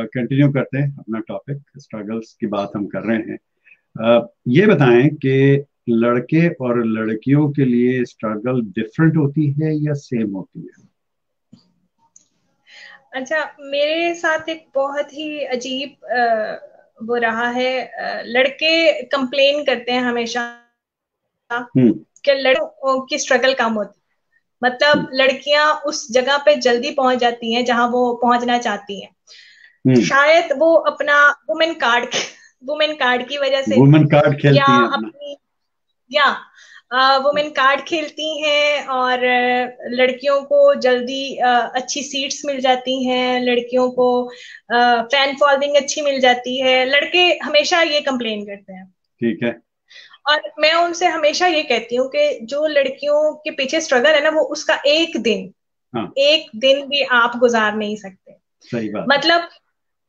Continue करते हैं अपना टॉपिक, स्ट्रगल्स की बात हम कर रहे हैं। ये बताएं कि लड़के और लड़कियों के लिए स्ट्रगल डिफरेंट होती है या सेम होती है? अच्छा, मेरे साथ एक बहुत ही अजीब वो रहा है। लड़के कंप्लेन करते हैं हमेशा हम्म। कि लड़कों की स्ट्रगल कम होती। हम्म। मतलब लड़कियां उस जगह पे जल्दी पहुंच जाती हैं जहां वो पहुंचना चाहती हैं। हम्म। शायद वो अपना वुमेन कार्ड की वजह से, वुमेन कार्ड या खेलती हैं अपना। अपनी, या वुमेन कार्ड खेलती हैं, और लड़कियों को जल्दी अच्छी सीट्स मिल जाती हैं, लड़कियों को फैन फॉलोइंग अच्छी मिल जाती है। लड़के हमेशा ये कंप्लेन करते हैं। ठीक है। और मैं उनसे हमेशा ये कहती हूँ कि जो लड़कियों के पीछे स्ट्रगल है ना, वो उसका हाँ। एक दिन भी आप गुजार नहीं सकते। सही बात है। मतलब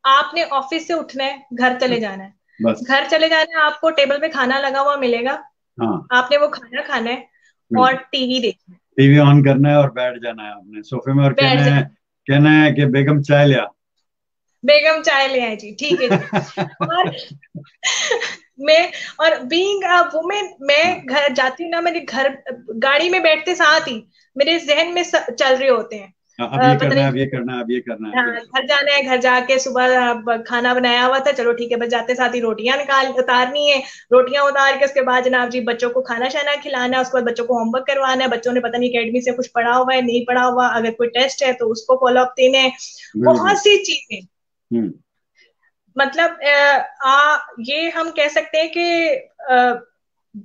आपने ऑफिस से उठना है, घर चले जाना है। बस। घर चले जाना है, आपको टेबल पे खाना लगा हुआ मिलेगा, हाँ। आपने वो खाना खाना है और बिल्कुल। टीवी देखना है, टीवी ऑन करना है और बैठ जाना है अपने सोफे में और बैठ जाना। कहना है कि बेगम चाय लिया। बेगम चाय ले आए जी, ठीक है जी। और मैं, और बीइंग अ वुमेन, हाँ। मैं घर जाती हूँ ना, मेरे घर गाड़ी में बैठते साथ ही मेरे जहन में चल रहे होते हैं। हाँ, अब ये पता करना है, नहीं, अब ये करना है, अब ये करना है, हाँ बिल्कुल। घर जाना है, घर जाके सुबह खाना बनाया हुआ था, चलो ठीक है, बस जाते साथ ही रोटियां निकाल उतारनी है। रोटियां उतार के उसके बाद जनाब जी बच्चों को खाना शाना खिलाना है, उसके बाद बच्चों को होमवर्क करवाना है, बच्चों ने पता नहीं अकेडमी से कुछ पढ़ा हुआ है नहीं पढ़ा हुआ, अगर कोई टेस्ट है तो उसको फॉलो अप देने हैं। बिल्कुल। बहुत सी चीजें। हम्म। मतलब ये हम कह सकते हैं कि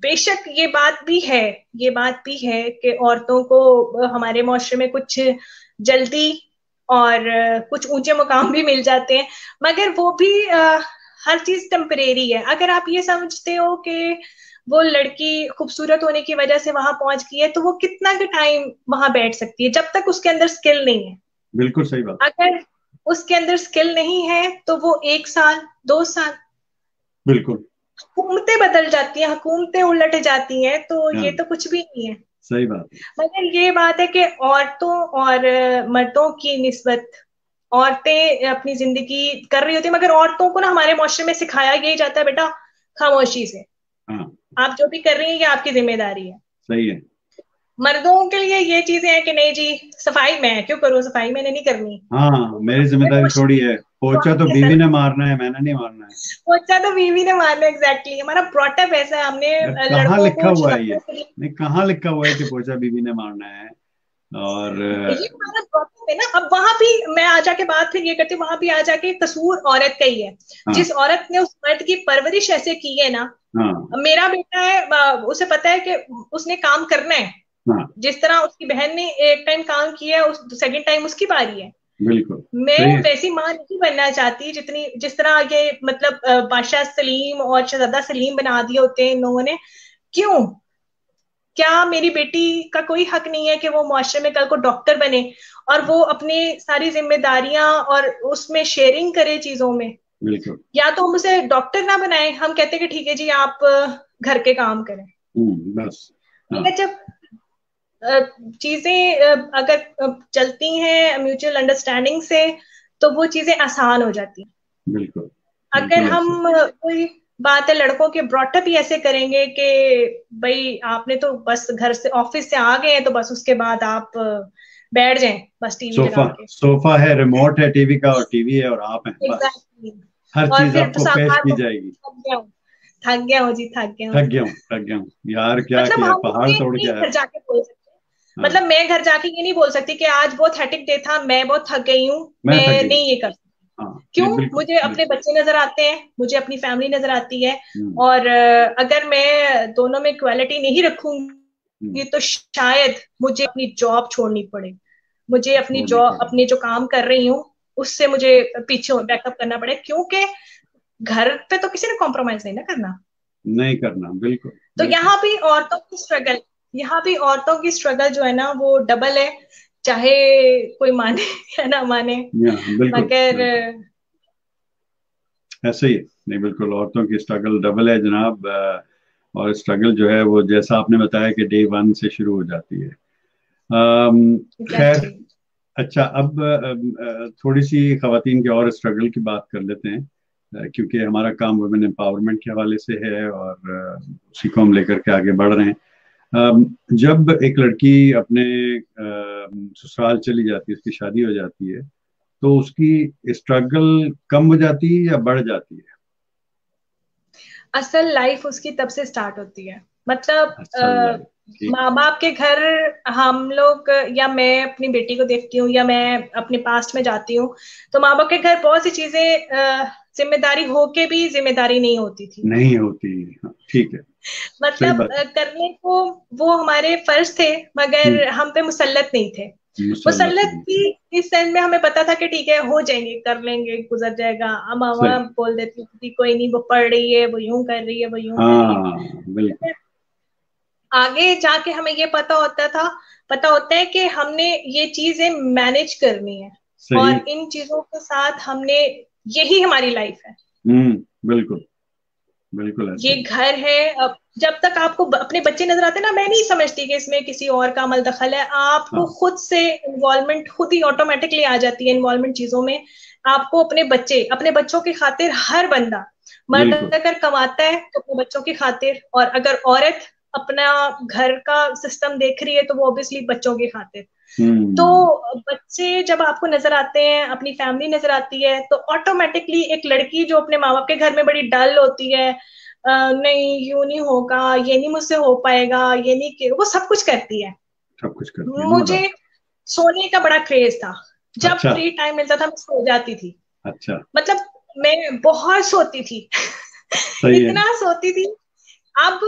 बेशक ये बात भी है कि औरतों को हमारे मुआशरे में कुछ जल्दी और कुछ ऊंचे मुकाम भी मिल जाते हैं, मगर वो भी हर चीज टेम्परेरी है। अगर आप ये समझते हो कि वो लड़की खूबसूरत होने की वजह से वहां पहुंच गई है, तो वो कितना का टाइम वहां बैठ सकती है जब तक उसके अंदर स्किल नहीं है। बिल्कुल सही बात। अगर उसके अंदर स्किल नहीं है तो वो 1 साल, 2 साल, बिल्कुल। हुकूमतें बदल जाती हैं, हुकूमतें उलट जाती हैं, तो ये हाँ। तो कुछ भी नहीं है। सही बात है। मगर ये बात है कि औरतों और मर्दों की निस्बत, औरतें अपनी जिंदगी कर रही होती है, मगर औरतों को ना हमारे मुआशरे में सिखाया यही जाता है, बेटा खामोशी से, हाँ। आप जो भी कर रही हैं ये आपकी जिम्मेदारी है। सही है। मर्दों के लिए ये चीजें हैं कि नहीं जी, सफाई मैं क्यों करूँ, सफाई मैंने नहीं करनी, हाँ, मेरी हमारे जिम्मेदारी थोड़ी मुआशरे है। तो पोचा तो आपकी बीवी सर, ने मारना है, मैंने नहीं मारना है। पोछा तो बीवी ने मारना, एग्जैक्टली हमारा ब्रॉटअप ऐसा है, हमने यार, कहाँ लड़कों लिखा को हुआ है ये? शराबों से, नहीं, कहाँ लिखा हुआ है कि पोचा बीवी ने मारना है? और ये हमारा प्रॉब्लम है ना। अब वहां भी मैं आ जाके बात फिर ये करती हूँ, वहां भी आ जाके कसूर औरत का ही है। हाँ। जिस औरत ने उस मर्द की परवरिश ऐसे की है ना, हाँ। मेरा बेटा है, उसे पता है कि उसने काम करना है। हाँ। जिस तरह उसकी बहन ने एक टाइम काम किया है, उस सेकंड टाइम उसकी बारी है। बिल्कुल मैं सही है। वैसी माँ नहीं बनना चाहती जितनी, जिस तरह ये मतलब बादशाह सलीम और शहजादा सलीम बना दिए होते हैं इन लोगों ने। क्यों? क्या मेरी बेटी का कोई हक नहीं है कि वो मुआशरे में कल को डॉक्टर बने और वो अपनी सारी जिम्मेदारियां और उसमें शेयरिंग करे चीजों में? बिल्कुल। या तो हम उसे डॉक्टर ना बनाए, हम कहते हैं कि ठीक है जी आप घर के काम करें। बस। हाँ। मगर जब चीजें अगर चलती हैं म्यूचुअल अंडरस्टैंडिंग से, तो वो चीजें आसान हो जाती हैं। बिल्कुल। अगर बिल्कुल ऐसे। हम कोई बात है, लड़कों के ब्रॉटअप ही ऐसे करेंगे कि भाई आपने तो बस घर से ऑफिस से आ गए हैं तो बस उसके बाद आप बैठ जाएं बस टीवी सोफा लगा के। सोफा है, रिमोट है टीवी का, और टीवी है और आप हैं, बस। एग्जैक्टली। हर और चीज फिर आपको पेश साकार की को जाएगी। थक गया हूँ, थक गया हूँ जी, थक गया थक हूँ। गया हूँ, थक गया हूँ यार, क्या मतलब किया, हम पहाड़ ये तोड़ के नहीं आया। घर जाके बोल सकते। हाँ। मतलब मैं घर जाके ये नहीं बोल सकती कि आज बहुत हेक्टिक डे था, मैं बहुत थक गई हूँ, मैं थक मैं गई। नहीं ये कर सकती। हाँ। क्यों? नहीं, बिल्कुल मुझे अपने बिल्कुल। बच्चे नजर आते हैं, मुझे अपनी फैमिली नजर आती है। हम्म। और अगर मैं दोनों में इक्वालिटी नहीं हम्म। रखूंगी तो शायद मुझे अपनी जॉब छोड़नी पड़े, मुझे अपनी छोड़नी जॉब, पड़ेगी। अपने जो काम कर रही हूँ उससे मुझे पीछे बैकअप करना पड़े, क्योंकि घर पे तो किसी ने कॉम्प्रोमाइज नहीं ना करना। नहीं करना, बिल्कुल तो बिल्कुल। यहाँ भी औरतों की स्ट्रगल जो है ना वो डबल है, चाहे कोई माने या ना माने। बिल्कुल मगर बिल्कुल ऐसे ही है। नहीं, बिल्कुल औरतों की स्ट्रगल डबल है जनाब। और स्ट्रगल जो है वो जैसा आपने बताया कि डे वन से शुरू हो जाती है। खैर, एग्जैक्टली। अच्छा, अब थोड़ी सी खवातीन के और स्ट्रगल की बात कर लेते हैं, क्योंकि हमारा काम वुमेन एम्पावरमेंट के हवाले से है, और उसी को हम लेकर के आगे बढ़ रहे हैं। जब एक लड़की अपने ससुराल चली जाती है, उसकी शादी हो जाती है, तो उसकी स्ट्रगल कम हो जाती है या बढ़ जाती है? असल लाइफ उसकी तब से स्टार्ट होती है। मतलब असल लाइफ। ठीक। माँ बाप के घर, हम लोग या मैं अपनी बेटी को देखती हूँ या मैं अपने पास्ट में जाती हूँ, तो माँ बाप के घर बहुत सी चीजें जिम्मेदारी होके भी जिम्मेदारी नहीं होती थी। नहीं होती। हाँ, ठीक है। सही मतलब बात है। करने को वो हमारे फर्ज थे, हम्म। मगर हम पे मुसल्लत नहीं थे। मुसल्लत मुसल्लत नहीं। भी इस सेंस में हमें पता था कि ठीक है, हो जाएंगे, कर लेंगे, गुजर जाएगा। अब मामा सही। बोल देती थी कोई नहीं, वो पढ़ रही है, वो यूं कर रही है, वो यूं कर रही है। हाँ, बिल्कुल। आगे जाके हमें ये पता होता था, पता होता है कि हमने ये चीजें मैनेज करनी है, सही। और इन चीजों के साथ हमने, यही हमारी लाइफ है। बिल्कुल। बिल्कुल ऐसे ये ही। घर है। अब जब तक आपको अपने बच्चे नजर आते हैं ना, मैं नहीं समझती कि इसमें किसी और का अमल दखल है। आपको हाँ, खुद से इन्वॉल्वमेंट खुद ही ऑटोमेटिकली आ जाती है, इन्वॉल्वमेंट चीजों में। आपको अपने बच्चे, अपने बच्चों की खातिर, हर बंदा, मर्द बिल्कुल। अगर कमाता है तो अपने बच्चों की खातिर, और अगर औरत अपना घर का सिस्टम देख रही है तो वो ऑब्वियसली बच्चों की खातिर। तो हम्म। बच्चे जब आपको नजर आते हैं, अपनी फैमिली नजर आती है, तो ऑटोमेटिकली एक लड़की जो अपने माँ बाप के घर में बड़ी डल होती है, नहीं यूं नहीं होगा, ये नहीं मुझसे हो पाएगा, ये नहीं कि वो सब कुछ करती है। सब कुछ करती है, नो मुझे डाउट। सोने का बड़ा क्रेज था। जब अच्छा। फ्री टाइम मिलता था मैं सो जाती थी। अच्छा। मतलब मैं बहुत सोती थी। सही है। इतना सोती थी। अब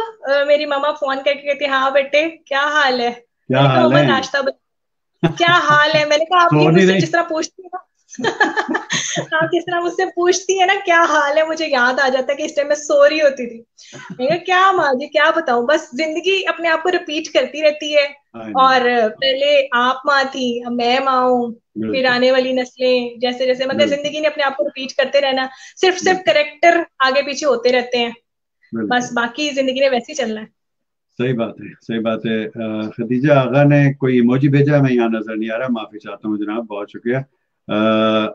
मेरी मम्मा फोन करके कहती, हाँ बेटे क्या हाल है। क्या मैंने कहा हाल मम्मा है? नाश्ता क्या हाल है। मैंने कहा आपकी सो नहीं मुझसे रही? जिस तरह पूछती है ना, आप जिस तरह मुझसे पूछती है ना क्या हाल है, मुझे याद आ जाता है कि इस टाइम मैं सो रही होती थी। मैंने कहा क्या माँ जी क्या बताऊं, बस जिंदगी अपने आप को रिपीट करती रहती है। I know. और पहले आप माँ थी, अब मैं माँ हूँ, फिर बिल्कुल। आने वाली नस्लें जैसे जैसे, मतलब बिल्कुल। जिंदगी ने अपने आप को रिपीट करते रहना। सिर्फ सिर्फ बिल्कुल। करेक्टर आगे पीछे होते रहते हैं, बस बिल्कुल। बाकी जिंदगी ने वैसे ही चलना है। सही बात है, सही बात है। खदीजा आगा ने कोई इमोजी भेजा, मैं यहाँ नजर नहीं आ रहा, माफी चाहता हूँ जनाब, बहुत शुक्रिया।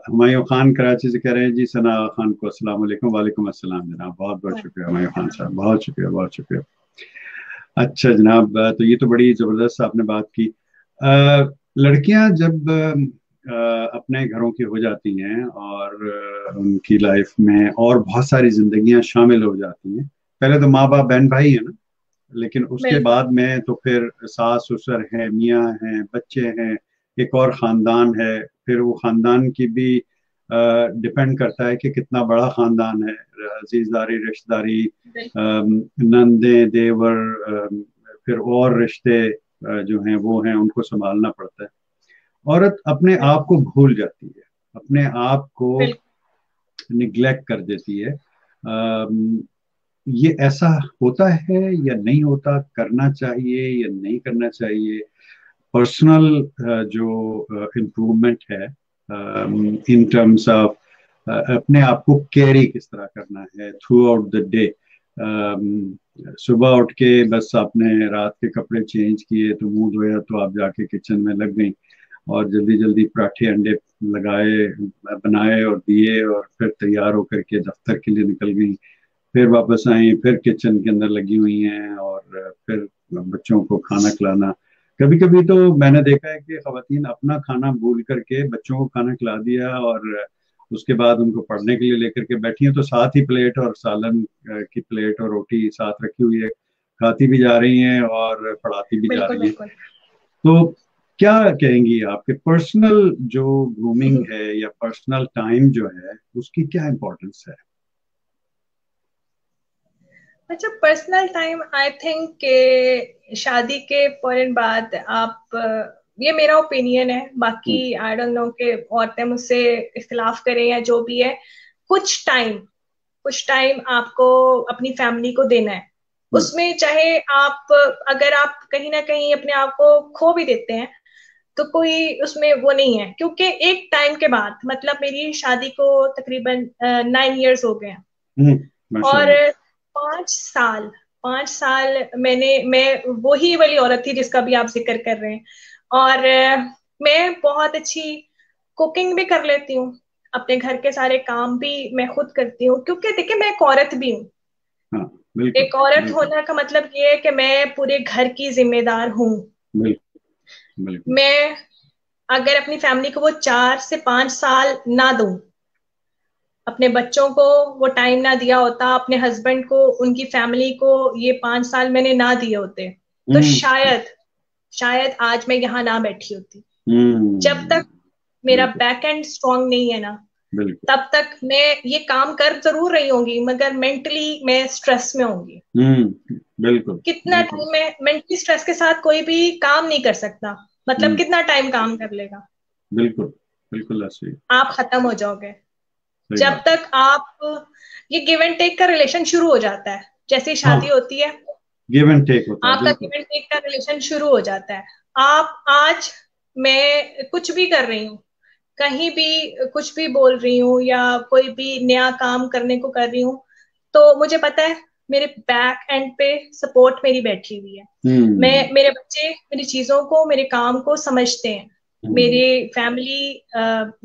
हुमायूं खान कराची से कह रहे हैं जी, सना आगा खान को अस्सलाम वालेकुम। वालेकुम अस्सलाम जनाब, बहुत बहुत शुक्रिया हुमायूं खान साहब, बहुत शुक्रिया, बहुत शुक्रिया। अच्छा जनाब, तो ये तो बड़ी जबरदस्त आपने बात की। लड़कियां जब अपने घरों की हो जाती हैं, और उनकी लाइफ में और बहुत सारी जिंदगियां शामिल हो जाती हैं। पहले तो माँ बाप बहन भाई है ना, लेकिन उसके बिल्कुल बाद में तो फिर सास ससुर है, मियाँ हैं, बच्चे हैं, एक और खानदान है। फिर वो खानदान की भी डिपेंड करता है कि कितना बड़ा खानदान है, अजीजदारी, रिश्तेदारी, बिल्कुल नंदे, देवर, फिर और रिश्ते जो हैं वो हैं, उनको संभालना पड़ता है। औरत अपने आप को भूल जाती है, अपने आप को बिल्कुल। निग्लेक्ट कर देती है। ये ऐसा होता है या नहीं होता? करना चाहिए या नहीं करना चाहिए? पर्सनल जो इम्प्रूवमेंट है इन टर्म्स ऑफ अपने आप को कैरी किस तरह करना है थ्रू आउट द डे। सुबह उठ के बस आपने रात के कपड़े चेंज किए, तो मुंह धोया, तो आप जाके किचन में लग गई, और जल्दी जल्दी पराठे अंडे लगाए, बनाए और दिए, और फिर तैयार होकर के दफ्तर के लिए निकल गई। फिर वापस आई, फिर किचन के अंदर लगी हुई हैं, और फिर बच्चों को खाना खिलाना। कभी कभी तो मैंने देखा है कि खवातीन अपना खाना भूल करके बच्चों को खाना खिला दिया, और उसके बाद उनको पढ़ने के लिए लेकर के बैठी हैं, तो साथ ही प्लेट और सालन की प्लेट और रोटी साथ रखी हुई है, खाती भी जा रही हैं और पढ़ाती भी जा बिल्कुल रही हैं। बिल्कुल। तो क्या कहेंगी, आपके पर्सनल जो ग्रूमिंग है या पर्सनल टाइम जो है, उसकी क्या इम्पोर्टेंस है? अच्छा, पर्सनल टाइम आई थिंक के शादी के फौरन बाद आप, ये मेरा ओपिनियन है, बाकी हम्म। आई डोंट नो कि औरतें मुझसे इख्तिलाफ करें या जो भी है, कुछ टाइम, कुछ टाइम आपको अपनी फैमिली को देना है। हम्म। उसमें चाहे आप, अगर आप कहीं ना कहीं अपने आप को खो भी देते हैं, तो कोई उसमें वो नहीं है, क्योंकि एक टाइम के बाद, मतलब मेरी शादी को तकरीबन 9 इयर्स हो गए हैं। हम्म। और माशाल्लाह। 5 साल, 5 साल मैं वही वाली औरत थी जिसका भी आप जिक्र कर रहे हैं। और मैं बहुत अच्छी कुकिंग भी कर लेती हूँ, अपने घर के सारे काम भी मैं खुद करती हूँ, क्योंकि देखिए मैं एक औरत भी हूँ। हाँ, बिल्कुल एक औरत बिल्कुल होने का मतलब ये है कि मैं पूरे घर की जिम्मेदार हूँ। बिल्कुल बिल्कुल। मैं अगर अपनी फैमिली को वो 4 से 5 साल ना दूं, अपने बच्चों को वो टाइम ना दिया होता, अपने हस्बैंड को, उनकी फैमिली को ये 5 साल मैंने ना दिए होते, तो हम्म शायद शायद आज मैं यहाँ ना बैठी होती। जब हम्म। तक मेरा बिल्कुल बैक एंड स्ट्रांग नहीं है ना, बिल्कुल। तब तक मैं ये काम कर जरूर रही होंगी, मगर मेंटली मैं स्ट्रेस में होंगी। बिल्कुल कितना बिल्कुल टाइम मैं मेंटली स्ट्रेस के साथ कोई भी काम नहीं कर सकता, मतलब हम्म। कितना टाइम काम कर लेगा। बिल्कुल बिल्कुल सही। आप खत्म हो जाओगे। सही जब बात है। तक आप, ये गिव एंड टेक का रिलेशन शुरू हो जाता है, जैसे ही शादी हाँ, होती है गिव एंड टेक होता है, आपका गिव बिल्कुल। एंड टेक का रिलेशन शुरू हो जाता है। आप आज, मैं कुछ भी कर रही हूँ, कहीं भी कुछ भी बोल रही हूँ या कोई भी नया काम करने को कर रही हूँ, तो मुझे पता है मेरे बैक एंड पे सपोर्ट मेरी बैठी हुई है। हम्म मेरे बच्चे मेरी चीजों को, मेरे काम को समझते हैं। मेरे हम्म। फैमिली,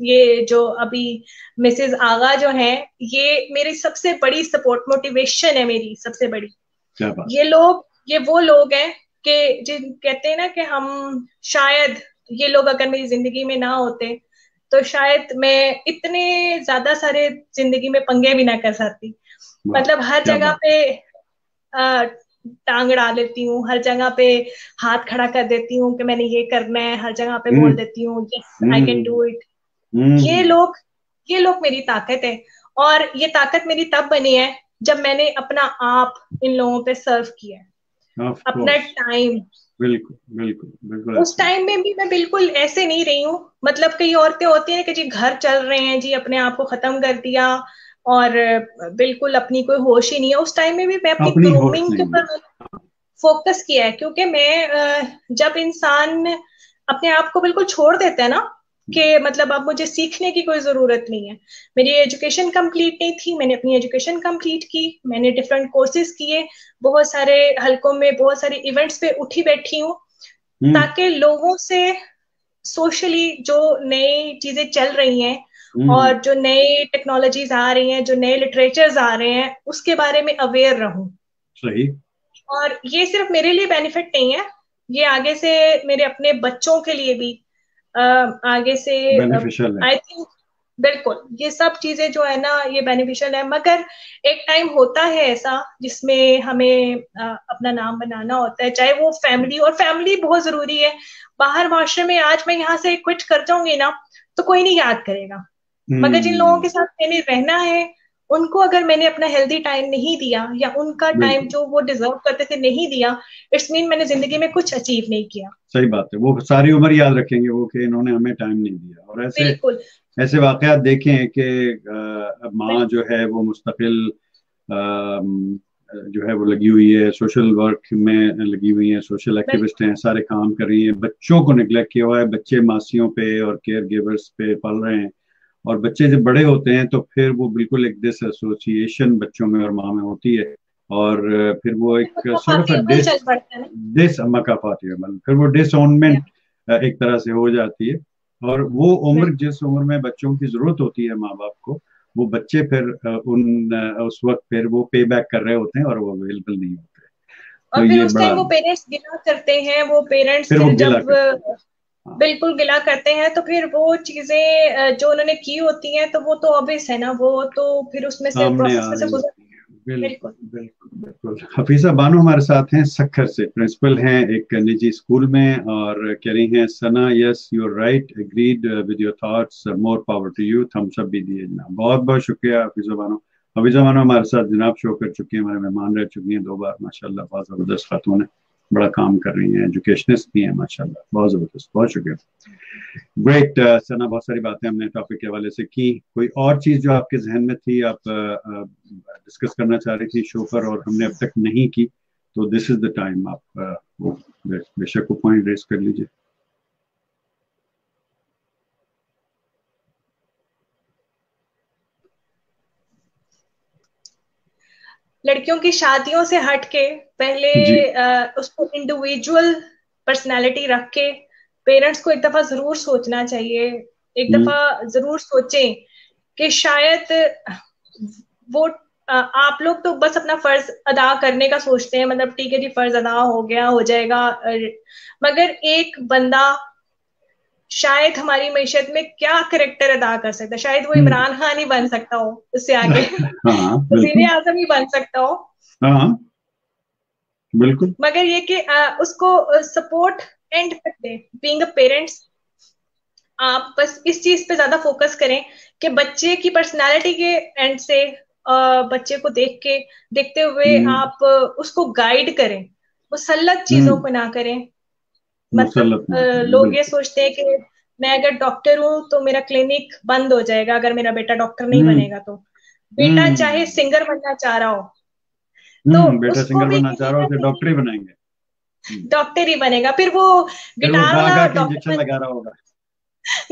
ये जो अभी मिसेस आगा जो है, ये मेरी सबसे बड़ी सपोर्ट, मोटिवेशन है मेरी सबसे बड़ी। क्या बात। ये वो लोग हैं कि जिन कहते हैं ना कि हम, शायद ये लोग अगर मेरी जिंदगी में ना होते तो शायद मैं इतने ज्यादा सारे जिंदगी में पंगे भी ना कर सकती। वाह, मतलब हर क्या जगह बात। पे अ, टांग अड़ा लेती हूँ, हर जगह पे हाथ खड़ा कर देती हूँ कि मैंने ये करना है, हर जगह पे हम्म बोल देती हूँ yes I can hmm do it. ये हम्म। लोग ये लोग मेरी ताकत है। और ये ताकत मेरी तब बनी है जब मैंने अपना आप इन लोगों पे सर्व किया है, ऑफ अपना कोर्स। टाइम। बिल्कुल बिल्कुल बिल्कुल उस ऐसे। टाइम में भी मैं बिल्कुल ऐसे नहीं रही हूँ। मतलब कई औरतें होती हैं कि जी घर चल रहे हैं जी, अपने आप को खत्म कर दिया और बिल्कुल अपनी कोई होश ही नहीं है। उस टाइम में भी मैं अपनी अपनी होश ग्रूमिंग के नहीं है। ऊपर फोकस किया है, क्योंकि मैं, जब इंसान अपने आप को बिल्कुल छोड़ देता है ना, कि मतलब अब मुझे सीखने की कोई जरूरत नहीं है। मेरी एजुकेशन कंप्लीट नहीं थी, मैंने अपनी एजुकेशन कंप्लीट की, मैंने डिफरेंट कोर्सेज किए, बहुत सारे हलकों में, बहुत सारे इवेंट्स पे उठी बैठी हूँ, हम्म ताकि लोगों से सोशली जो नई चीजें चल रही हैं हम्म। और जो नई टेक्नोलॉजीज आ रही हैं, जो नए लिटरेचर्स आ रहे हैं, उसके बारे में अवेयर रहूं। सही। और ये सिर्फ मेरे लिए बेनिफिट नहीं है, ये आगे से मेरे अपने बच्चों के लिए भी, आगे से, बेनिफिशियल है। आई थिंक, बिल्कुल ये सब चीजें जो है ना ये बेनिफिशियल है। मगर एक टाइम होता है ऐसा जिसमें हमें अपना नाम बनाना होता है, चाहे वो फैमिली, और फैमिली बहुत जरूरी है। बाहर माशरे में आज मैं यहाँ से क्विट कर जाऊंगी ना, तो कोई नहीं याद करेगा। मगर जिन लोगों के हम्म। साथ मैंने रहना है, उनको अगर मैंने अपना हेल्दी टाइम नहीं दिया या उनका टाइम बिल्कुल जो वो डिजर्व करते थे नहीं दिया, इट्स मीन मैंने जिंदगी में कुछ अचीव नहीं किया। सही बात है। वो सारी उम्र याद रखेंगे वो कि इन्होंने हमें टाइम नहीं दिया। और ऐसे बिल्कुल ऐसे वाकयात देखे हैं कि अब माँ बिल्कुल जो है वो मुस्तकिल जो है वो लगी हुई है, सोशल वर्क में लगी हुई है, सोशल एक्टिविस्ट बिल्कुल हैं, सारे काम कर रही हैं, बच्चों को निगलेक्ट किया हुआ है, बच्चे मासियों पे और केयर गिवर्स पे पल रहे हैं। और बच्चे जब बड़े होते हैं तो फिर वो बिल्कुल एक डिस एसोसिएशन बच्चों में और माँ में होती है। और फिर वो एक सॉर्ट ऑफ काफी अमल डिस चल पड़ता है ना। डिस मकाफाती है, मतलब फिर वो या, डिसऑनमेंट एक तरह से हो जाती है। और वो उम्र, बिल्कुल। जिस उम्र में बच्चों की जरूरत होती है माँ बाप को, वो बच्चे फिर उस वक्त फिर वो पे बैक कर रहे होते हैं और वो अवेलेबल नहीं होते। तो और फिर ये उस बड़ा, टाइम वो पेरेंट्स गिला करते हैं, वो पेरेंट्स फिर वो फिर गिला जब करते हैं। हाँ, बिल्कुल गिला करते हैं, तो फिर वो चीजें जो उन्होंने की होती हैं, तो वो तो ऑब्वियस है ना, वो तो फिर उसमें से, सामने प्रोसेस आ में से रही गुजर। होती है। बिल्कुल बिल्कुल। बिल्कुल बिल्कुल। हफीजा बानो हमारे साथ हैं, सक्खर से प्रिंसिपल हैं एक निजी स्कूल में, और कह रही हैं Sana yes you are right, agreed with your thoughts, more power to you, thumbs up भी दिए जनाब। बहुत बहुत शुक्रिया हफीजा बानो। हफीजा बानो हमारे साथ जनाब शो कर चुकी हैं, हमारे मेहमान रह चुकी हैं 2 बार, माशाल्लाह बहुत जबरदस्त खातून है, बड़ा काम कर रही हैं, एजुकेशनिस्ट भी हैं माशाल्लाह, बहुत जबरदस्त, बहुत शुक्रिया। ग्रेट सना, बहुत सारी बातें हमने टॉपिक के हवाले से की। कोई और चीज जो आपके जहन में थी, आप डिस्कस करना चाह रही थी शो पर और हमने अब तक नहीं की, तो दिस इज द टाइम, आप वो बेशक वो पॉइंट रेस कर लीजिए। लड़कियों की शादियों से हटके पहले जी। उसको इंडिविजुअल पर्सनालिटी रख के पेरेंट्स को एक दफा जरूर सोचना चाहिए, एक हम्म। दफा जरूर सोचें कि शायद वो आप लोग तो बस अपना फर्ज अदा करने का सोचते हैं, मतलब ठीक है जी फर्ज अदा हो गया हो जाएगा, मगर एक बंदा शायद हमारी मैशत में क्या करेक्टर अदा कर सकता है, शायद वो हम्म। इमरान खान ही बन सकता हो, उससे आगे हाँ वजीर बिल्कुल। आजम ही बन सकता हो। हाँ बिल्कुल। मगर ये कि उसको सपोर्ट एंड तक दे, बीइंग अ पेरेंट्स। आप बस इस चीज पे ज्यादा फोकस करें कि बच्चे की पर्सनालिटी के एंड से बच्चे को देखते हुए हम्म। आप उसको गाइड करें, मुसल्लत चीजों हम्म। को ना करें। मतलब मुसल्लत ना करें लोग ये बिल्कुल। सोचते हैं कि मैं अगर डॉक्टर हूं तो मेरा क्लिनिक बंद हो जाएगा अगर मेरा बेटा डॉक्टर नहीं हम्म। बनेगा तो। बेटा चाहे हम्म। सिंगर बनना चाह रहा हो तो बेटा उसको सिंगर भी बनना चाह कहीं रहा हो ना उसे कहीं डॉक्टर ही बनाएंगे। हम्म। डॉक्टर ही बनेगा, फिर वो फिर वो गिटार गा वाला गा के डॉक्टर इंजेक्शन बन लगा रहा होगा।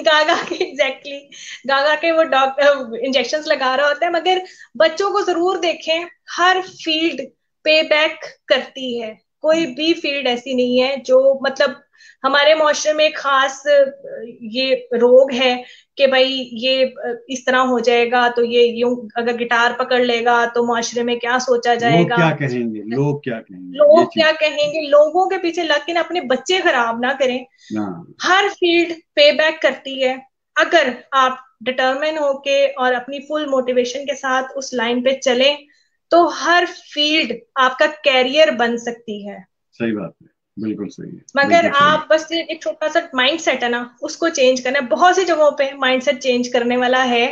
गा गा के एग्जैक्टली गा गा के वो डॉक्टर इंजेक्शन लगा रहा होता है। मगर बच्चों को जरूर देखें, हर फील्ड पे बैक करती है, कोई भी फील्ड ऐसी नहीं है जो मतलब हमारे मुआशरे में एक खास ये रोग है कि भाई ये इस तरह हो जाएगा तो ये यूं अगर गिटार पकड़ लेगा तो मुआशरे में क्या सोचा लोग जाएगा, क्या कहेंगे, लोग क्या कहेंगे, ये लोग क्या चीज। कहेंगे, लोगों के पीछे लग के ना अपने बच्चे खराब ना करें। हाँ। हर फील्ड पे बैक करती है, अगर आप डिटर्मिन होके और अपनी फुल मोटिवेशन के साथ उस लाइन पे चलें तो हर फील्ड आपका कैरियर बन सकती है। सही बात है। बिल्कुल सही है। मगर बिल्कुल सही है। आप बस एक छोटा सा माइंड सेट है ना उसको चेंज करना है, बहुत सी जगहों पे माइंड सेट चेंज करने वाला है।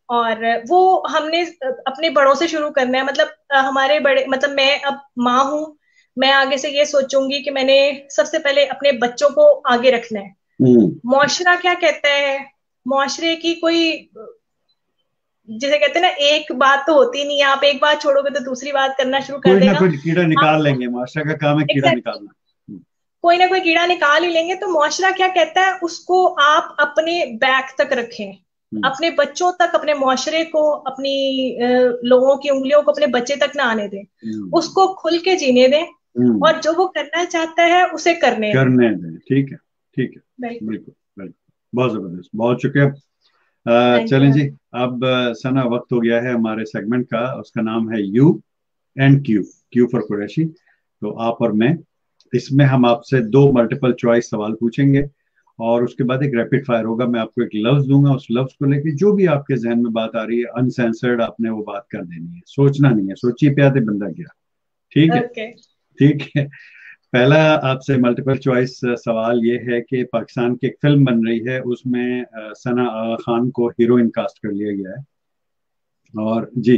और वो हमने अपने बड़ों से शुरू करना है, मतलब हमारे बड़े, मतलब मैं अब माँ हूं, मैं आगे से ये सोचूंगी कि मैंने सबसे पहले अपने बच्चों को आगे रखना है। हम्म। मुआशरा क्या कहता है, मुआशरे की कोई, जिसे कहते हैं ना एक बात तो होती नहीं है, आप एक बात छोड़ोगे तो दूसरी बात करना शुरू कर कोई ना देगा। कोई कीड़ा निकाल आप लेंगे, मास्टर का काम है कीड़ा एग्जैक्टली निकालना। कोई ना कोई कीड़ा निकाल ही लेंगे। तो मुआशरा क्या कहता है, उसको आप अपने बैक तक रखें, हम्म। अपने बच्चों तक, अपने मुआशरे को, अपनी लोगों की उंगलियों को अपने बच्चे तक ना आने दें, हम्म। उसको खुल के जीने दें हम्म। और जो वो करना चाहता है उसे करने दें। करने दें, ठीक है। ठीक है। बिल्कुल। बिल्कुल बिल्कुल। बहुत जबरदस्त, बहुत शुक्रिया। थैंक चलें यू। जी। अब सना वक्त हो गया है हमारे सेगमेंट का, उसका नाम है you and Q. Q for Qureshi. तो आप और मैं, इसमें हम आपसे दो मल्टीपल चॉइस सवाल पूछेंगे और उसके बाद एक रैपिड फायर होगा। मैं आपको एक लफ्ज दूंगा, उस लफ्ज को लेके जो भी आपके जहन में बात आ रही है अनसेंसर्ड आपने वो बात कर देनी है, सोचना नहीं है, सोचिए प्यादे बंदा क्या। ठीक है। ओके। ठीक है। पहला आपसे मल्टीपल चॉइस सवाल ये है कि पाकिस्तान की एक फिल्म बन रही है, उसमें सना आगा खान को हीरोइन कास्ट कर लिया गया है। और जी,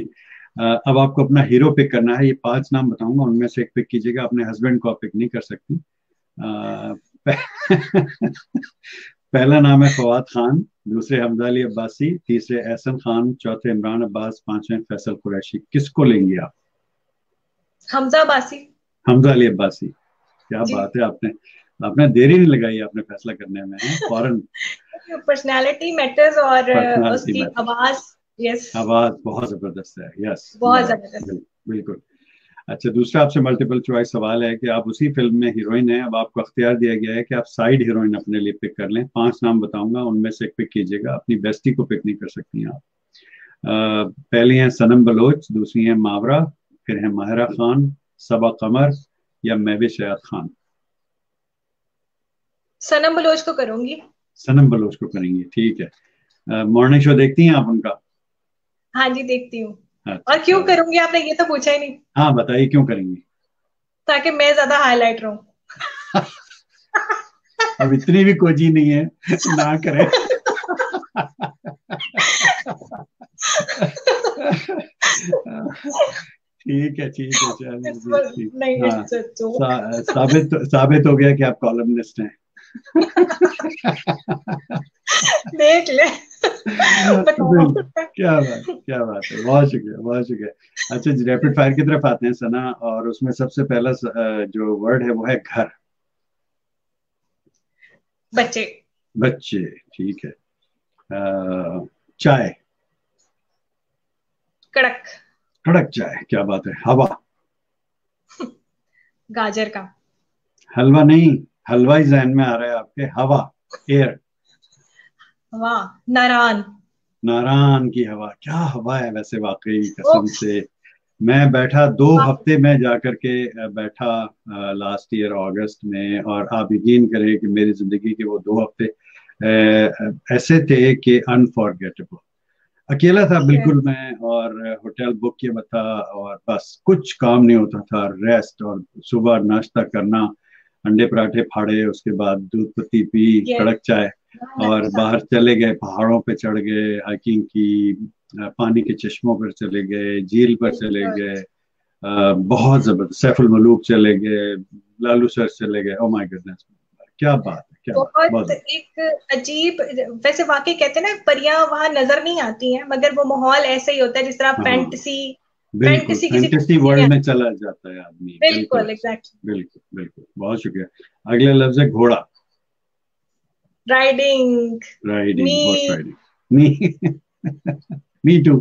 अब आपको अपना हीरो पिक करना है। ये पांच नाम बताऊंगा, उनमें से एक पिक कीजिएगा। अपने हस्बैंड को आप पिक नहीं कर सकती। पहला नाम है फवाद खान, दूसरे हमजा अली अब्बासी, तीसरे एहसन खान, चौथे इमरान अब्बास, पांचवें फैसल कुरैशी। किसको लेंगे आप? हमजा बासी। हमजा अली अब्बासी। क्या जी। बात है, आपने आपने देरी नहीं लगाई आपने फैसला करने में, है फौरन। पर्सनालिटी मैटर्स और पर्सनालिटी उसकी मैटर। आवाज। यस। आवाज बहुत जबरदस्त है, यस नो बहुत डाउट। जबरदस्त। बिल्कुल। अच्छा, दूसरा आपसे मल्टीपल चॉइस सवाल है कि आप उसी फिल्म में हीरोइन है, अब आपको अख्तियार दिया गया है कि आप साइड हीरोइन अपने लिए पिक कर लें। पांच नाम बताऊंगा, उनमें से एक पिक कीजिएगा। अपनी बेस्टी को पिक नहीं कर सकती हैं आप। पहली है सनम बलोच, दूसरी है मावरा, फिर है माहिरा खान, सबा कमर, या महविश शयाद खान। सनम बलोच को करूंगी। सनम बलोच को करेंगे, ठीक है। मॉर्निंग शो देखती हैं आप उनका? हाँ जी देखती हूँ। अच्छा और क्यों अच्छा। करूंगी आपने ये तो पूछा ही नहीं। हाँ बताइए क्यों करेंगी। ताकि मैं ज्यादा हाईलाइट रहूं। अब इतनी भी कोजी नहीं है, ना करें। ठीक है, ठीक है, चलिए जी, ठीक। नहीं हाँ, इट्स जोक। साबित हो गया कि आप कॉलमनिस्ट हैं। देख ले। बताओ। बिल्कुल। क्या बात, क्या बात है, बहुत शुक्रिया, बहुत शुक्रिया। अच्छा जी, रैपिड फायर की तरफ आते हैं सना, और उसमें सबसे पहला जो वर्ड है वो है घर। बच्चे। बच्चे, ठीक है। चाय। कड़क। कड़क चाय, क्या बात है। हवा। गाजर का। हलवा नहीं, हलवा ही जहन में आ रहा है आपके, हवा। एयर। वाह, नारान। नारान की हवा, क्या हवा है वैसे, वाकई कसम उफ, से। मैं बैठा 2 हफ्ते वाह, में जाकर के बैठा लास्ट ईयर अगस्त में, और आप यकीन करें कि मेरी जिंदगी के वो 2 हफ्ते ऐसे थे कि अनफॉरगेटेबल। अकेला था yes, बिल्कुल मैं, और होटल बुक किया था, और बस कुछ काम नहीं होता था, रेस्ट, और सुबह नाश्ता करना, अंडे पराठे फाड़े, उसके बाद दूध पत्ती पी, yes, कड़क चाय, और अच्छा। बाहर चले गए, पहाड़ों पे चढ़ गए, हाइकिंग की, पानी के चश्मों पर चले गए, झील पर चले बिल्कुल। गए, बहुत जबरदस्त, सैफुल मलूक चले गए, लालू सर चले गए। ओ माय गुडनेस, क्या बात है, क्या बात, बहुत बहुत जबरदस्त। एक अजीब, वैसे वाकई कहते हैं ना, परियां वहां नजर नहीं आती हैं, मगर वो माहौल ऐसे ही होता है जिस तरह हाँ, फैंटेसी, बिल्कुल फैंटेसी किसी फैंटेसी दुनिया। वर्ल्ड में चला जाता है आदमी, बिल्कुल बिल्कुल, ऐसे। एग्जैक्टली। बिल्कुल बिल्कुल, बहुत शुक्रिया। अगला लफ्ज है घोड़ा। Riding. Me. Riding, horse riding. Me me too.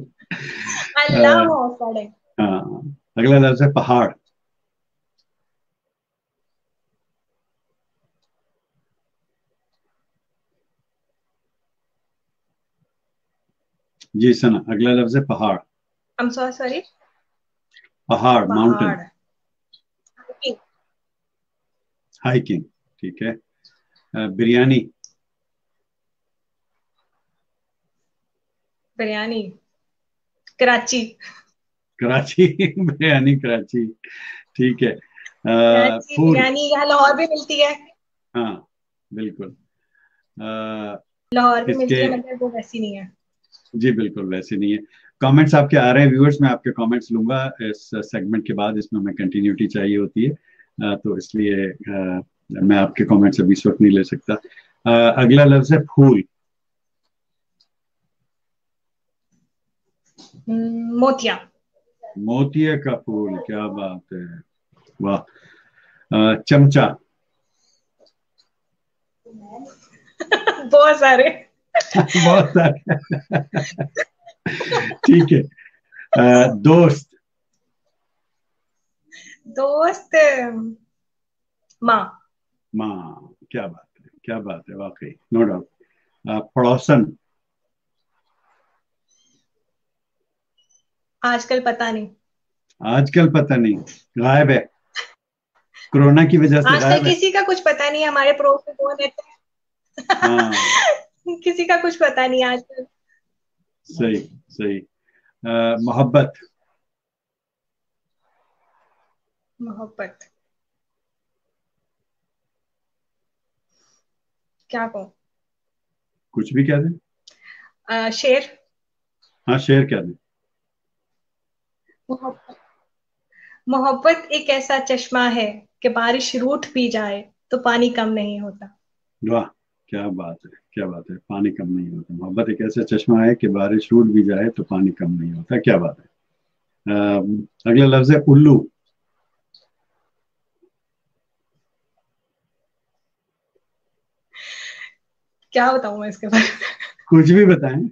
Allah हौसड़े। हाँ, अगला लफ्ज है पहाड़। जी सना, अगला लफ्ज है पहाड़। I am so sorry. पहाड़, माउंटेन। पहाड़। हाइकिंग, ठीक है। बिरयानी। बिरयानी। कराची। कराची बिरयानी कराची, ठीक है। कराची फूल। बिरयानी यहाँ लाहौर भी मिलती है। हाँ, बिल्कुल। अ, लाहौर भी इसके, मिलती है, मगर वो वैसी नहीं है। जी बिल्कुल वैसे नहीं है। कमेंट्स आपके आ रहे हैं व्यूअर्स, मैं आपके कमेंट्स लूंगा इस सेगमेंट के बाद, इसमें हमें कंटिन्यूटी चाहिए होती है, तो इसलिए मैं आपके कमेंट्स अभी इस वक्त नहीं ले सकता। अगला लफ्ज है फूल। मोतिया। मोतिया का फूल, क्या बात है, वाह। चमचा। बहुत सारे। बहुत सारे ठीक है। दोस्त। दोस्त। माँ। माँ, क्या बात है, क्या बात है, वाकई, नो डाउट। पड़ोसन। आजकल पता नहीं। आजकल पता नहीं, गायब है, कोरोना की वजह से आजकल गायब है। किसी का कुछ पता नहीं है, हमारे पड़ोस में कौन रहते हाँ, हैं किसी का कुछ पता नहीं आजकल। सही सही। मोहब्बत। मोहब्बत। क्या कहूँ। कुछ भी कह दें। शेर। हाँ, शेर कह दें। मोहब्बत। मोहब्बत एक ऐसा चश्मा है कि बारिश रूठ भी जाए तो पानी कम नहीं होता। वाह, क्या बात है, क्या बात है, पानी कम नहीं होता। मोहब्बत एक ऐसा चश्मा है कि बारिश टूट भी जाए तो पानी कम नहीं होता, क्या बात है। अगला लफ्ज है उल्लू। क्या बताऊं मैं इसके बारे में। कुछ भी बताएं।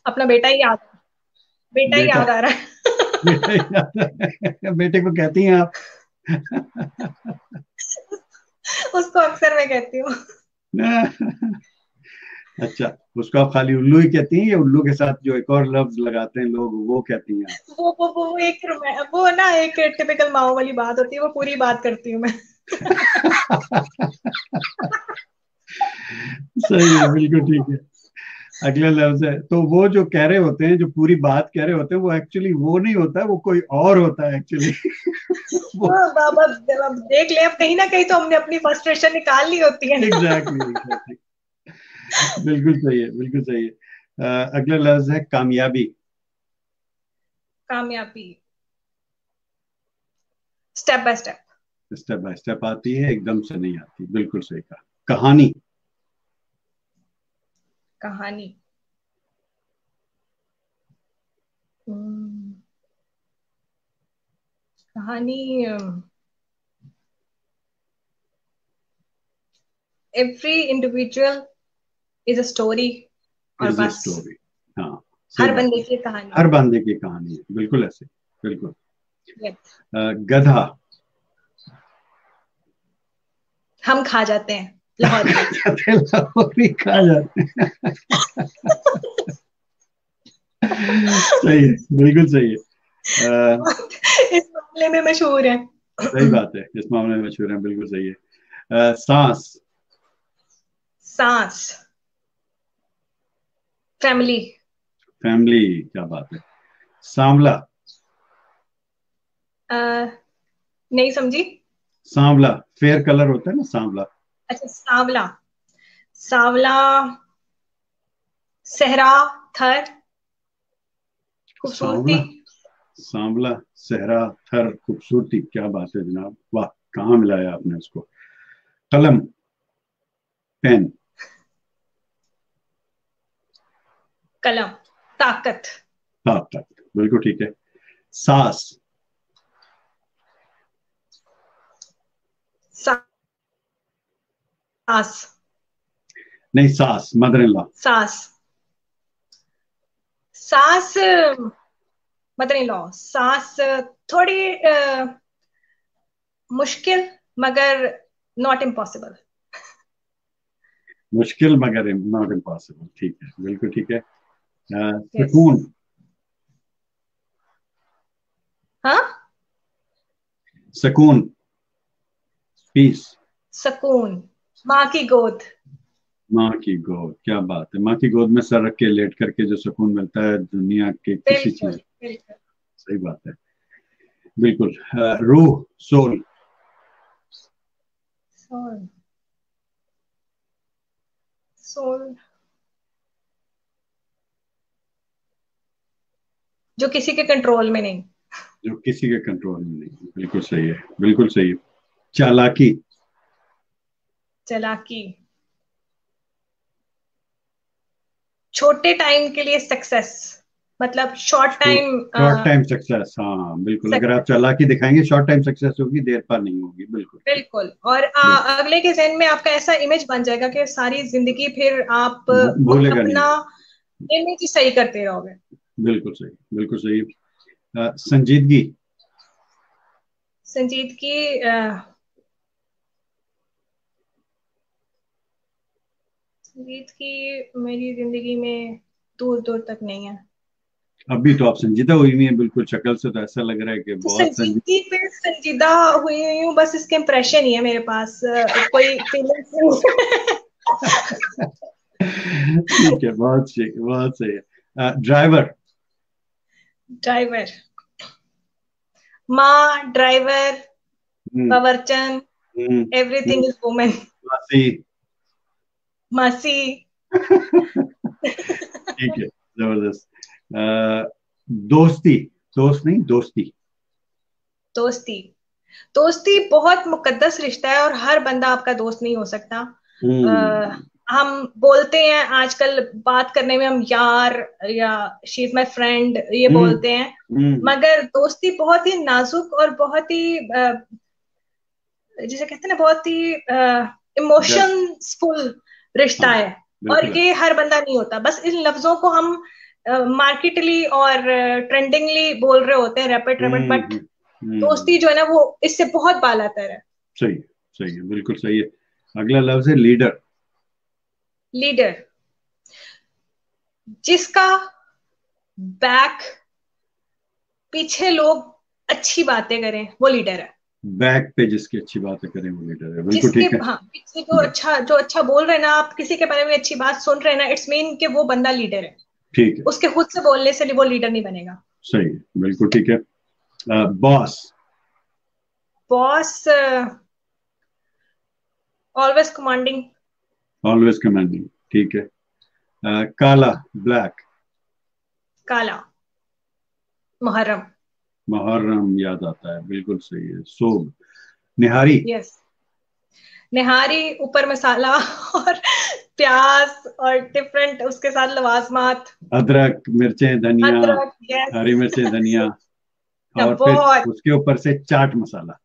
अपना बेटा ही याद, बेटा ही बेटा, याद आ रहा है। बेटा याद है। बेटे को कहती हैं आप उसको अक्सर मैं कहती हूँ। अच्छा, उसको आप खाली उल्लू ही कहती हैं, या उल्लू के साथ जो एक और लफ्ज लगाते हैं लोग, वो कहती हैं आप? वो एक, वो ना एक टिपिकल माओ वाली बात होती है, वो पूरी बात करती हूँ मैं। सही है, बिल्कुल ठीक है। अगला लफ्ज है, तो वो जो कह रहे होते हैं, जो पूरी बात कह रहे होते हैं, वो एक्चुअली वो नहीं होता है, वो कोई और होता है एक्चुअली वो, अब देख ले, अब कहीं ना कहीं तो हमने अपनी फ्रस्ट्रेशन निकाल ली होती है ना। एग्जैक्टली एग्जैक्टली, बिल्कुल सही है, बिल्कुल सही है। अगला लफ्ज है कामयाबी। कामयाबी। Step by step. Step by step आती है, एकदम से नहीं आती, बिल्कुल सही कहा। कहानी। कहानी। हम्म, कहानी। Every individual is a story. और इज ए बस। स्टोरी। हाँ, सही हर बात बंदे है। की कहानी हर है। बंदे की कहानी है, बिल्कुल ऐसे, बिल्कुल। Yes. गधा। हम खा जाते हैं लाहौरी। लाहौरी खा जाते हैं। सही है, बिल्कुल सही है। इस मामले में मशहूर है। सही बात है, इस मामले में मशहूर है, बिल्कुल सही है। सांस। सांस, फैमिली। फैमिली, क्या बात है। सांवला। नहीं समझी। सांवला, फेयर कलर होता है ना, सांवला। अच्छा, सांवला। सांवला, सहरा, थर, खूबसूरती। सांवला, सांवला, सहरा, थर, खूबसूरती, क्या बात है जनाब, वाह। कहाँ मिलाया आपने उसको। कलम, पेन। कलम, ताकत। ताकत, बिल्कुल ठीक है। सास। सास, नहीं, सास, मदर इन लॉ। सास, सास, मदर इन लॉ। सास थोड़ी मुश्किल, मगर नॉट इम्पॉसिबल। मुश्किल मगर नॉट इम्पॉसिबल, ठीक है, बिल्कुल ठीक है। यस। सुकून। हाँ, सुकून, पीस। सुकून, माँ की गोद। माँ की गोद, क्या बात है, माँ की गोद में सर रख के लेट करके जो सुकून मिलता है दुनिया के किसी बिल्कुल चीज। बिल्कुल। सही बात है, बिल्कुल। रूह, सोल। सोल, सोल, जो किसी के कंट्रोल में नहीं। जो किसी के कंट्रोल में नहीं, बिल्कुल सही है, बिल्कुल सही है। चालाकी। चालाकी, छोटे टाइम के लिए सक्सेस, मतलब short time short time success, हाँ बिल्कुल, अगर आप सक्सेस। चालाकी दिखाएंगे शॉर्ट टाइम सक्सेस होगी, देर पार नहीं होगी, बिल्कुल। बिल्कुल। और बिल्कुल, अगले के जहन में आपका ऐसा इमेज बन जाएगा कि सारी जिंदगी फिर आप भूलेगा नहीं। अपना इमेज ही सही करते रहोगे। बिल्कुल सही, बिल्कुल सही। संजीदगी। संजीदगी, संजीदगी मेरी जिंदगी में दूर दूर तक नहीं है। अभी तो आप संजीदा हुई हुई है, बिल्कुल शक्ल से तो ऐसा लग रहा है कि तो बहुत संजीदा। संजीदगी पे संजीदा हुई हुई हूँ, बस इसके इम्प्रेशन ही है मेरे पास, कोई फीलिंग्स नहीं। ठीक है, बहुत सही, बहुत सही है। ड्राइवर। ड्राइवर, माँ, ड्राइवर, हम्म, बावर्चन, हम्म, हम्म, एवरीथिंग इज वुमेन। मासी। मासी। ठीक है, जबरदस्त। दोस्ती, दोस्त नहीं, दोस्ती। दोस्ती, दोस्ती बहुत मुकद्दस रिश्ता है और हर बंदा आपका दोस्त नहीं हो सकता। हम्म, हम बोलते हैं आजकल बात करने में, हम यार या शी इज माई फ्रेंड ये हम्म, बोलते हैं, हम्म, मगर दोस्ती बहुत ही नाजुक और बहुत ही जिसे कहते हैं ना, बहुत ही डर, इमोशंसफुल रिश्ता हाँ, है। और बिल्कुल है। ये हर बंदा नहीं होता, बस इन लफ्जों को हम मार्केटली और ट्रेंडिंगली बोल रहे होते हैं, रैपिड रैपिड, हम्म, बट दोस्ती जो है ना वो इससे बहुत बालातर है। सही है, सही है, बिल्कुल सही है। अगला लफ्ज है लीडर। लीडर, जिसका बैक पीछे लोग अच्छी बातें करें वो लीडर है। बैक पे जिसकी अच्छी बातें करें वो लीडर है, बिल्कुल जिसके, ठीक है। हाँ, पीछे जो अच्छा बोल रहे हैं ना, आप किसी के बारे में अच्छी बात सुन रहे हैं ना, इट्स मीन कि वो बंदा लीडर है। ठीक है, उसके खुद से बोलने से वो लीडर नहीं बनेगा। सही है, बिल्कुल ठीक है। Boss. Boss, always commanding. Always commanding, ठीक है। काला, ब्लैक। काला, मुहर्रम। मुहर्रम याद आता है, बिल्कुल सही है। सोब, निहारी। यस, निहारी, ऊपर मसाला और प्याज और डिफरेंट उसके साथ लवाजमात। अदरक, मिर्चें, धनिया। अदरक, हरी यस। मिर्चें, धनिया। और फिर बहुत, उसके ऊपर से चाट मसाला।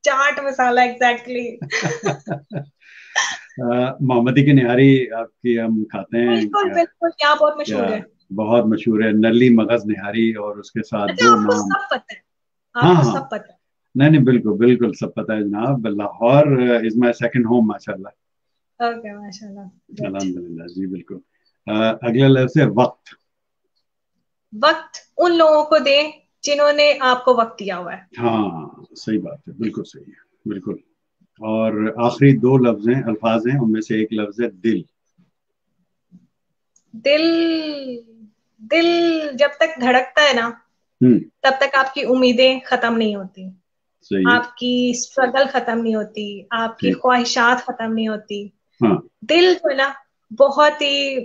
चाट मसाला, एग्जैक्टली। मोहम्मदी की निहारी आपकी हम खाते हैं बिल्कुल क्या? बिल्कुल, यहाँ बहुत क्या, मशहूर है। बहुत मशहूर है, नली मगज निहारी, और उसके साथ अच्छा, दो आपको नान। सब पता है, हाँ आपको हाँ, सब पता है। नहीं नहीं, बिल्कुल बिल्कुल सब पता है जनाब। Lahore is my second home माशाल्लाह। ओके, माशाल्लाह, गुड। अल्हम्दुलिल्लाह जी, बिल्कुल। अगला लफ्ज है वक्त। वक्त उन लोगों को दें जिन्होंने आपको वक्त दिया हुआ है। हाँ सही बात है, बिल्कुल सही है, बिल्कुल। और आखिरी दो लफ्ज हैं, अल्फाज हैं, उनमें से एक लफ्ज है दिल। दिल, दिल जब तक धड़कता है ना, हम्म। तब तक आपकी उम्मीदें खत्म नहीं होती, सही है। आपकी स्ट्रगल खत्म नहीं होती, आपकी ठीक। ख्वाहिशात खत्म नहीं होती। हाँ। दिल जो है ना, बहुत ही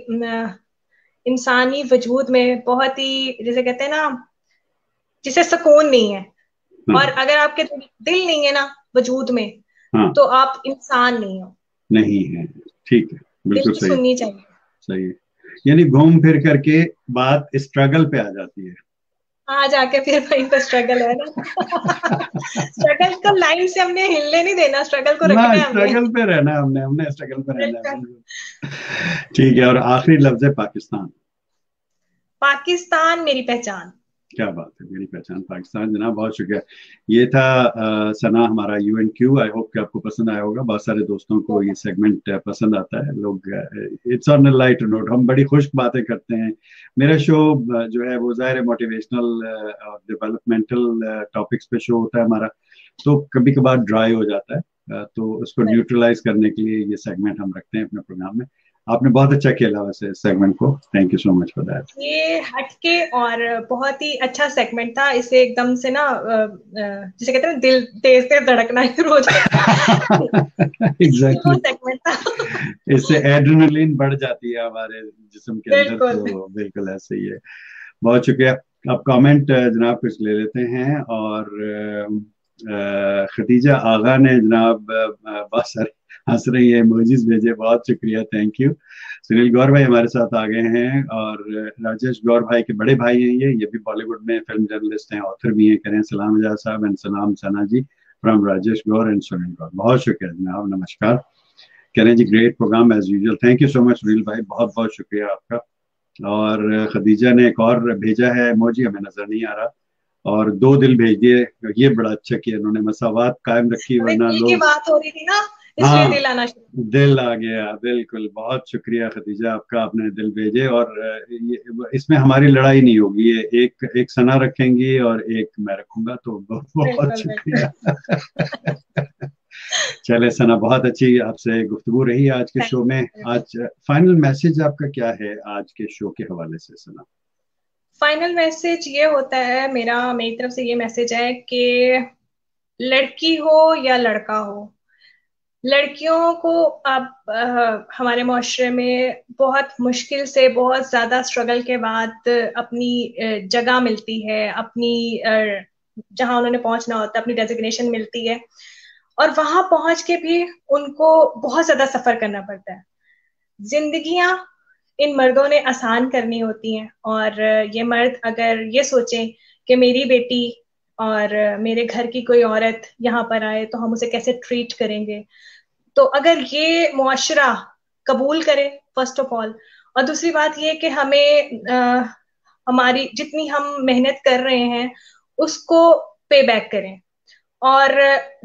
इंसानी वजूद में बहुत ही, जिसे कहते हैं ना, जिसे सुकून नहीं है। और हाँ। अगर आपके दिल नहीं है ना वजूद में, हाँ। तो आप इंसान नहीं हो। नहीं है। ठीक है। दिल बिल्कुल की सही। सुननी चाहिए। सही है। यानी घूम फिर करके बात स्ट्रगल पे आ जाती है। आ जाके फिर वहीं पर स्ट्रगल है ना। स्ट्रगल को लाइन से हमने हिलने नहीं देना, स्ट्रगल को ना, रखना है हमने। स्ट्रगल पे रहना है हमने, हमने स्ट्रगल पे रहना है, बिल्कुल। बिल्कुल। ठीक है, और आखिरी लफ्ज है पाकिस्तान। पाकिस्तान मेरी पहचान। क्या बात है, मेरी पहचान पाकिस्तान। जनाब बहुत शुक्रिया। ये था सना हमारा UNQ। आई होप कि आपको पसंद आया होगा। बहुत सारे दोस्तों को ये सेगमेंट पसंद आता है। लोग it's on a light note, हम बड़ी खुश बातें करते हैं। मेरा शो जो है वो ज़ाहिर है मोटिवेशनल और डेवलपमेंटल टॉपिक्स पे शो होता है हमारा, तो कभी कभार ड्राई हो जाता है। तो उसको न्यूट्रलाइज करने के लिए ये सेगमेंट हम रखते हैं अपने प्रोग्राम में। आपने बहुत अच्छा खेला वैसे सेगमेंट को, thank you so much for that. ये हटके और बहुत ही अच्छा सेगमेंट था। इसे एकदम से ना जिसे कहते हैं ना, दिल तेज तेज धड़कना शुरू हो जाता है। ये वो एग्जैक्टली। सेगमेंट था। इससे एड्रेनलिन बढ़ जाती है हमारे जिस्म के अंदर, बिल्कुल। तो बिल्कुल ऐसे ही है। बहुत शुक्रिया। अब कमेंट जनाब कुछ ले लेते हैं। और खदीजा आगा ने जनाब बहुत सारे हंस रही है, इमोजीज भेजे, बहुत शुक्रिया, थैंक यू। सुनील गौर भाई हमारे साथ आ गए हैं। और राजेश गौर भाई के बड़े भाई हैं, ये भी बॉलीवुड में फिल्म जर्नलिस्ट हैं, ऑथर भी हैं। करें सलाम एजाज साहब एंड सलाम सना जी फ्रॉम राजेश गौर एंड सुनील गौर। बहुत शुक्रिया जनाब, नमस्कार। कह रहे हैं जी great program as usual, thank you so much Sunil भाई, बहुत बहुत शुक्रिया आपका। और खदीजा ने एक और भेजा है इमोजी, हमें नजर नहीं आ रहा, और दो दिल भेज दिए। ये बड़ा अच्छा किया इन्होंने, मसावात कायम रखी, अभी वरना दिल की लोग। बात हो रही थी ना, इसलिए हाँ, दिल आना शुरू। दिल आ गया, बिल्कुल। बहुत शुक्रिया खदीजा आपका, आपने दिल भेजे। और इसमें हमारी लड़ाई नहीं होगी, ये एक एक सना रखेंगी और एक मैं रखूंगा, तो बहुत बहुत बिल्कुल बिल्कुल। शुक्रिया। चले सना, बहुत अच्छी आपसे गुफ्तगू रही आज के थैंक शो में। यू। आज फाइनल मैसेज आपका क्या है आज के शो के हवाले से सना? फाइनल मैसेज ये होता है मेरा, मेरी तरफ से ये मैसेज है कि लड़की हो या लड़का हो, लड़कियों को अब हमारे माशरे में बहुत मुश्किल से, बहुत ज्यादा स्ट्रगल के बाद अपनी जगह मिलती है, अपनी जहां उन्होंने पहुंचना होता है, अपनी डेजिग्नेशन मिलती है। और वहां पहुंच के भी उनको बहुत ज्यादा सफर करना पड़ता है। जिंदगियां इन मर्दों ने आसान करनी होती हैं। और ये मर्द अगर ये सोचें कि मेरी बेटी और मेरे घर की कोई औरत यहाँ पर आए तो हम उसे कैसे ट्रीट करेंगे, तो अगर ये मुआशरा कबूल करे फर्स्ट ऑफ ऑल, और दूसरी बात ये कि हमें हमारी जितनी हम मेहनत कर रहे हैं उसको पे बैक करें, और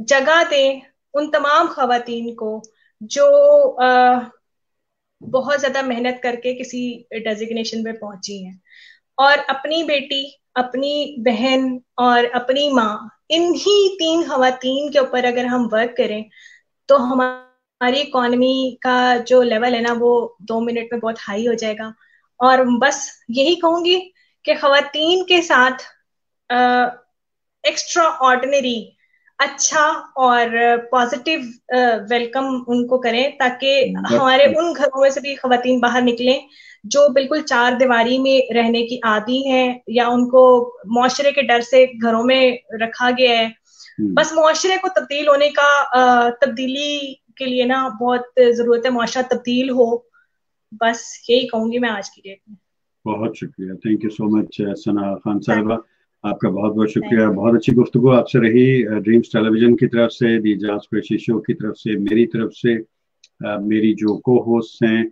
जगह दें उन तमाम खवातीन को जो बहुत ज्यादा मेहनत करके किसी डेजिग्नेशन पे पहुंची हैं। और अपनी बेटी, अपनी बहन और अपनी माँ, इन्हीं तीन खवातीन के ऊपर अगर हम वर्क करें तो हमारी इकोनॉमी का जो लेवल है ना, वो 2 मिनट में बहुत हाई हो जाएगा। और बस यही कहूंगी कि खवातीन के साथ एक्स्ट्रा ऑर्डिनरी अच्छा और पॉजिटिव वेलकम उनको करें, ताकि हमारे उन घरों में से भी खवातीन बाहर निकलें जो बिल्कुल चार दीवारी में रहने की आदी हैं, या उनको मुआशरे के डर से घरों में रखा गया है। बस मुआशरे को तब्दील होने का, तब्दीली के लिए ना बहुत जरूरत है, मुआशरा तब्दील हो। बस यही कहूंगी मैं आज की डेट में। बहुत शुक्रिया, thank you so much Sana Khan साहिबा, आपका बहुत बहुत थैंक शुक्रिया। बहुत अच्छी गुफ्तगू आपसे रही। ड्रीम्स टेलीविजन की तरफ से, दी जाज कुरैशी शो की तरफ से, मेरी तरफ से, मेरी जो को होस्ट हैं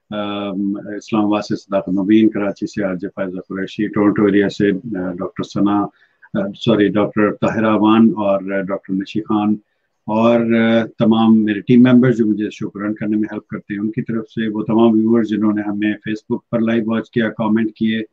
इस्लामाबाद से सदाकत मुबीन, कराची से RJ Faiza Qureshi, Toronto area से डॉक्टर सना, सॉरी डॉक्टर ताहिरा अमान और डॉक्टर नशी खान और तमाम मेरे टीम मेंबर्स जो मुझे शो को रन करने में हेल्प करते हैं, उनकी तरफ से, वो तमाम व्यूअर्स जिन्होंने हमें फेसबुक पर लाइव वॉच किया, कमेंट किए,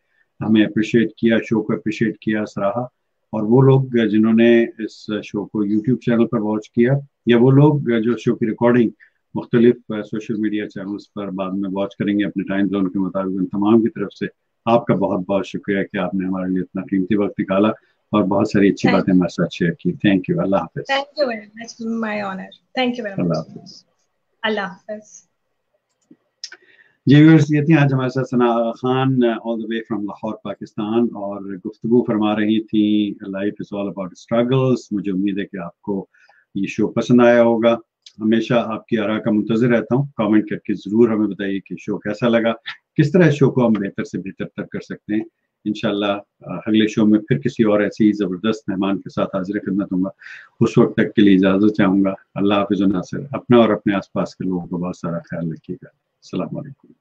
हमें अप्रिशिएट किया, शो को अप्रिशिएट किया, सराहा, और वो लोग जिन्होंने इस शो को यूट्यूब चैनल पर वॉच किया, या वो लोग जो शो की रिकॉर्डिंग मुख्तलिफ सोशल मीडिया चैनल्स पर बाद में वॉच करेंगे अपने टाइम जोन के मुताबिक, उन तमाम की तरफ से आपका बहुत बहुत शुक्रिया कि आपने हमारे लिए इतना कीमती वक्त निकाला और बहुत सारी अच्छी बातें हमारे साथ शेयर की। Thank you. अल्लाह हाफिज। Thank you very much, my honour. Thank you very Allah much. हाफिज। अल्लाह हाफिज। जी व्यूअर्स, ये थी आज हमारे साथ Sana Agha Khan all the way from Lahore Pakistan, और गुफ्तगू फरमा रही थी life is all about struggles. मुझे उम्मीद है कि आपको ये शो पसंद आया होगा। हमेशा आपकी आरा का मुंतज़िर रहता हूँ, कमेंट करके ज़रूर हमें बताइए कि शो कैसा लगा, किस तरह शो को हम बेहतर से बेहतर तक कर सकते हैं। इंशाल्लाह अगले शो में फिर किसी और ऐसी ज़बरदस्त मेहमान के साथ हाजिर खिदमत दूंगा। उस वक्त तक के लिए इजाज़त चाहूँगा। अल्लाह हाफ़िज़ नासिर। अपना और अपने आसपास के लोगों का बहुत सारा ख्याल रखिएगा। अस्सलाम वालेकुम।